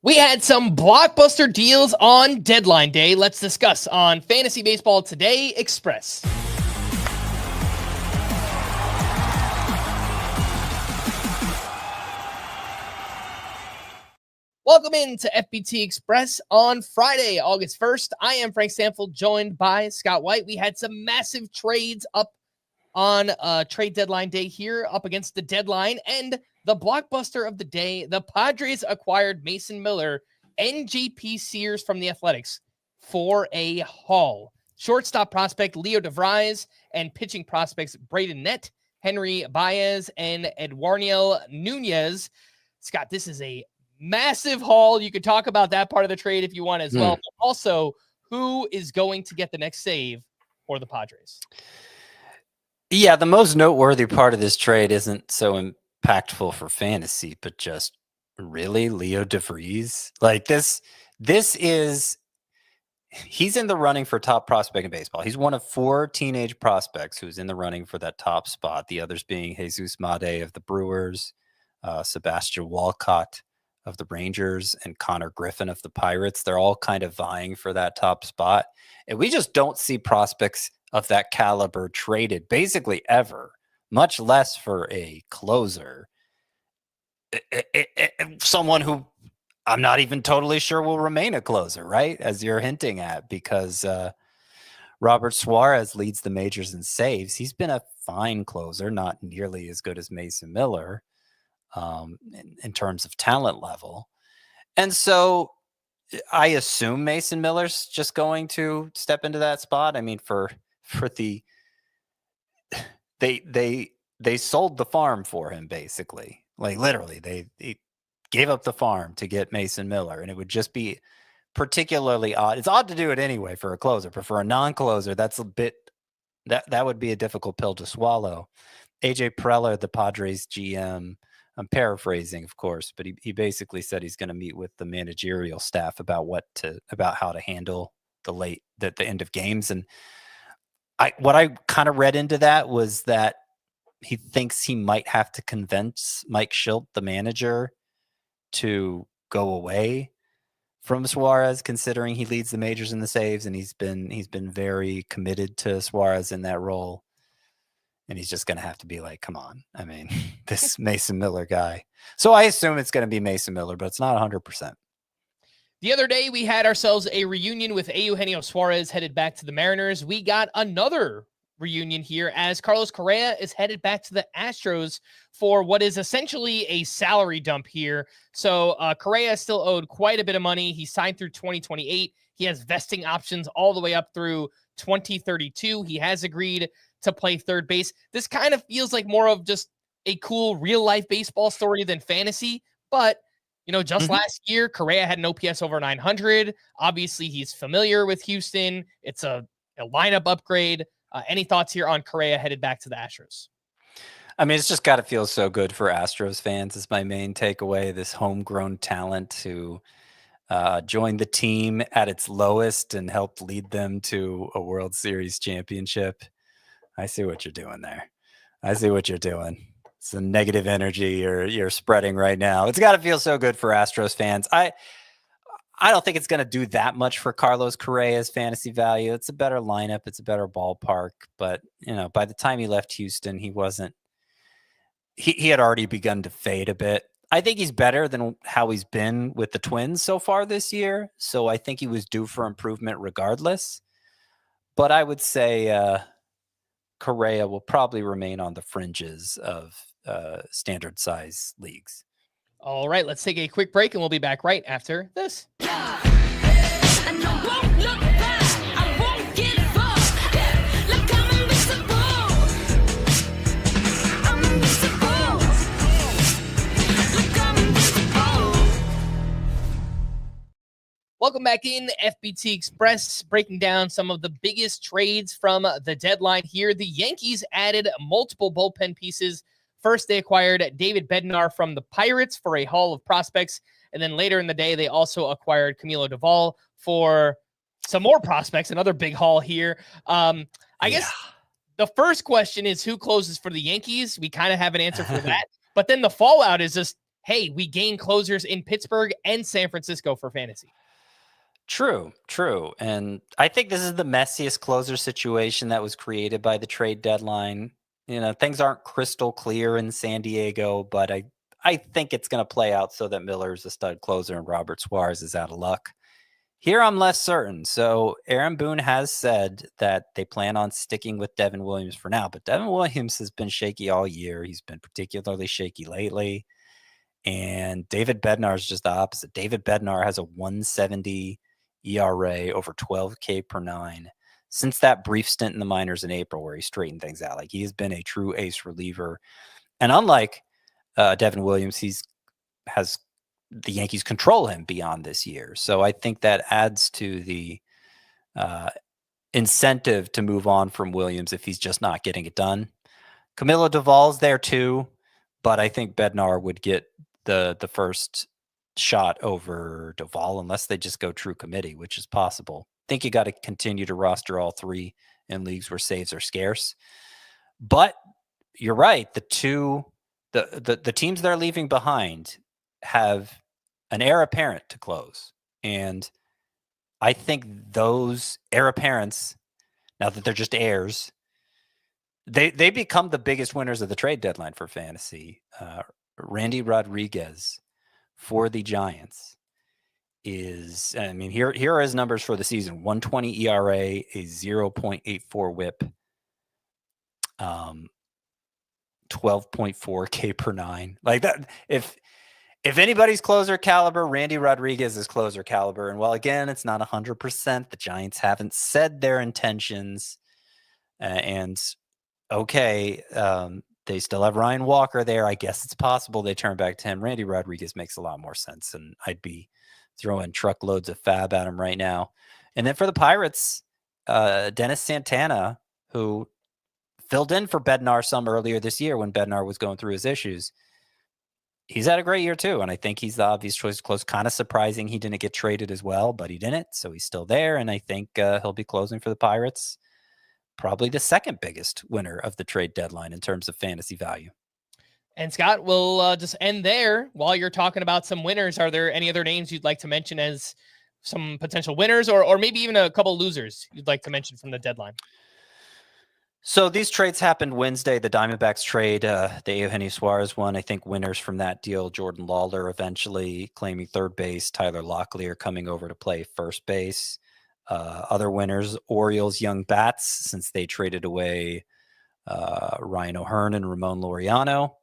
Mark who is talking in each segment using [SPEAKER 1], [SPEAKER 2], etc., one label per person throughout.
[SPEAKER 1] We had some blockbuster deals on deadline day. Let's discuss on Fantasy Baseball Today Express. Welcome into FBT Express on Friday, August 1st. I am Frank Stampfl, joined by Scott White. We had some massive trades up on trade deadline day here, up against the deadline, and the blockbuster of the day, the Padres acquired Mason Miller, NGP Sears from the Athletics, for a haul. Shortstop prospect Leo DeVries and pitching prospects Braden Nett, Henry Baez, and Eduardo Nunez. Scott, this is a massive haul. You could talk about that part of the trade if you want as well. But also, who is going to get the next save for the Padres?
[SPEAKER 2] Yeah, the most noteworthy part of this trade isn't so impactful for fantasy, but just really Leo DeVries. Like this is, he's in the running for top prospect in baseball. He's one of 4 teenage prospects who's in the running for that top spot. The others being Jesus Made of the Brewers, Sebastian Walcott of the Rangers, and Connor Griffin of the Pirates. They're all kind of vying for that top spot. And we just don't see prospects of that caliber traded basically ever, much less for a closer. Someone who I'm not even totally sure will remain a closer, right? As you're hinting at, because Robert Suarez leads the majors in saves. He's been a fine closer, not nearly as good as Mason Miller in terms of talent level. And so I assume Mason Miller's just going to step into that spot. I mean, they sold the farm for him, basically. Like literally, they gave up the farm to get Mason Miller, and it would just be particularly odd. It's odd to do it anyway for a closer, but for a non-closer, that's a bit that would be a difficult pill to swallow. AJ Preller, the Padres GM, I'm paraphrasing, of course, but he basically said he's going to meet with the managerial staff about how to handle the end of games. And what I kind of read into that was that he thinks he might have to convince Mike Schilt, the manager, to go away from Suarez, considering he leads the majors in the saves, and he's been very committed to Suarez in that role. And he's just going to have to be like, come on. I mean, this Mason Miller guy. So I assume it's going to be Mason Miller, but it's not 100%.
[SPEAKER 1] The other day, we had ourselves a reunion with Eugenio Suarez headed back to the Mariners. We got another reunion here as Carlos Correa is headed back to the Astros for what is essentially a salary dump here. So Correa is still owed quite a bit of money. He signed through 2028. He has vesting options all the way up through 2032. He has agreed to play third base. This kind of feels like more of just a cool real life baseball story than fantasy, but just last year, Correa had an OPS over 900. Obviously, he's familiar with Houston. It's a lineup upgrade. Any thoughts here on Correa headed back to the Astros?
[SPEAKER 2] I mean, it's just got to feel so good for Astros fans is my main takeaway. This homegrown talent who joined the team at its lowest and helped lead them to a World Series championship. I see what you're doing there. I see what you're doing. It's the negative energy you're spreading right now. It's got to feel so good for Astros fans. I don't think it's going to do that much for Carlos Correa's fantasy value. It's a better lineup. It's a better ballpark. But, by the time he left Houston, he had already begun to fade a bit. I think he's better than how he's been with the Twins so far this year. So I think he was due for improvement regardless. But I would say Correa will probably remain on the fringes of standard size leagues.
[SPEAKER 1] All right, let's take a quick break and we'll be back right after this. Welcome back in FBT Express, breaking down some of the biggest trades from the deadline here. The Yankees added multiple bullpen pieces. First, they acquired David Bednar from the Pirates for a haul of prospects. And then later in the day, they also acquired Camilo Doval for some more prospects, another big haul here. I guess the first question is who closes for the Yankees? We kind of have an answer for that. But then the fallout is just hey, we gain closers in Pittsburgh and San Francisco for fantasy.
[SPEAKER 2] True. And I think this is the messiest closer situation that was created by the trade deadline. Things aren't crystal clear in San Diego, but I think it's going to play out so that Miller's a stud closer and Robert Suarez is out of luck. Here I'm less certain. So Aaron Boone has said that they plan on sticking with Devin Williams for now, but Devin Williams has been shaky all year. He's been particularly shaky lately. And David Bednar is just the opposite. David Bednar has a 170 ERA over 12 K per nine since that brief stint in the minors in April where he straightened things out. Like, he has been a true ace reliever. And unlike Devin Williams, has the Yankees control him beyond this year. So I think that adds to the incentive to move on from Williams if he's just not getting it done. Camilo Duvall's there too, but I think Bednar would get the first shot over Duvall unless they just go true committee, which is possible. I think you got to continue to roster all three in leagues where saves are scarce. But you're right. The teams they're leaving behind have an heir apparent to close. And I think those heir apparents, now that they're just heirs, they become the biggest winners of the trade deadline for fantasy. Randy Rodriguez for the Giants is, here are his numbers for the season: 120 ERA, a 0.84 whip, 12.4 K per nine. Like that, if anybody's closer caliber, Randy Rodriguez is closer caliber. And while again, it's not 100%, the Giants haven't said their intentions. They still have Ryan Walker there. I guess it's possible they turn back to him. Randy Rodriguez makes a lot more sense, and I'd be throwing truckloads of fab at him right now. And then for the Pirates, Dennis Santana, who filled in for Bednar some earlier this year when Bednar was going through his issues, he's had a great year too, and I think he's the obvious choice to close. Kind of surprising he didn't get traded as well, but he didn't, so he's still there, and I think he'll be closing for the Pirates. Probably the second biggest winner of the trade deadline in terms of fantasy value.
[SPEAKER 1] And Scott, we'll just end there. While you're talking about some winners, are there any other names you'd like to mention as some potential winners, or maybe even a couple losers you'd like to mention from the deadline?
[SPEAKER 2] So these trades happened Wednesday. The Diamondbacks trade, the Eugenio Suarez one. I think winners from that deal: Jordan Lawler eventually claiming third base, Tyler Locklear coming over to play first base. Other winners: Orioles young bats, since they traded away Ryan O'Hearn and Ramon Laureano.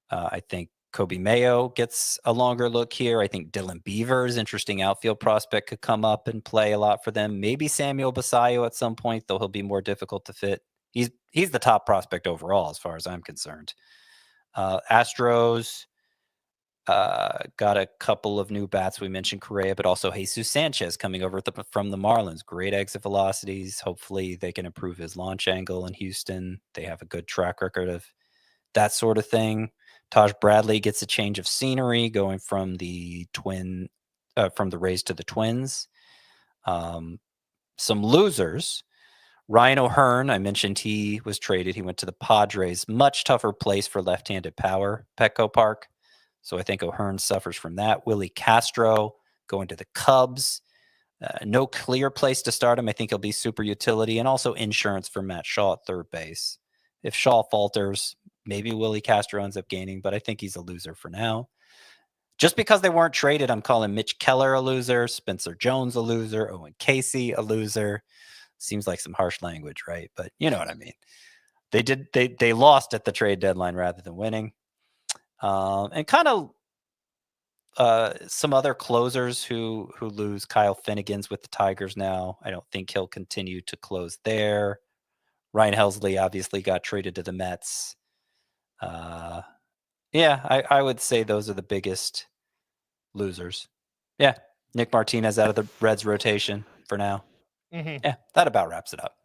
[SPEAKER 2] I think Kobe Mayo gets a longer look here. I think Dylan Beavers, interesting outfield prospect, could come up and play a lot for them. Maybe Samuel Basayo at some point, though he'll be more difficult to fit. He's the top prospect overall as far as I'm concerned. Astros got a couple of new bats. We mentioned Correa, but also Jesus Sanchez coming over from the Marlins. Great exit velocities. Hopefully they can improve his launch angle in Houston. They have a good track record of that sort of thing. Taj Bradley gets a change of scenery going from the Rays to the Twins. Some losers: Ryan O'Hearn, I mentioned he was traded. He went to the Padres. Much tougher place for left-handed power, Petco Park. So I think O'Hearn suffers from that. Willie Castro going to the Cubs. No clear place to start him. I think he'll be super utility, and also insurance for Matt Shaw at third base. If Shaw falters, maybe Willie Castro ends up gaining, but I think he's a loser for now. Just because they weren't traded, I'm calling Mitch Keller a loser, Spencer Jones a loser, Owen Casey a loser. Seems like some harsh language, right? But you know what I mean. They lost at the trade deadline rather than winning. And kind of some other closers who lose. Kyle Finnegan's with the Tigers now. I don't think he'll continue to close there. Ryan Helsley obviously got traded to the Mets. I would say those are the biggest losers. Yeah, Nick Martinez out of the Reds rotation for now. Mm-hmm. Yeah, that about wraps it up.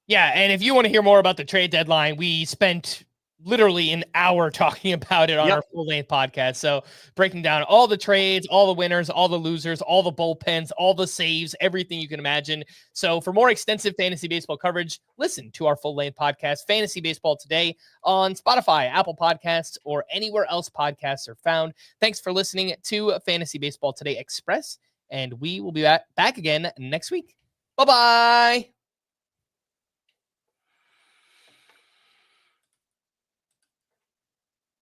[SPEAKER 1] Yeah, and if you want to hear more about the trade deadline, we spent literally an hour talking about it on our full-length podcast. So breaking down all the trades, all the winners, all the losers, all the bullpens, all the saves, everything you can imagine. So for more extensive fantasy baseball coverage, listen to our full-length podcast, Fantasy Baseball Today, on Spotify, Apple Podcasts, or anywhere else podcasts are found. Thanks for listening to Fantasy Baseball Today Express, and we will be back again next week. Bye-bye.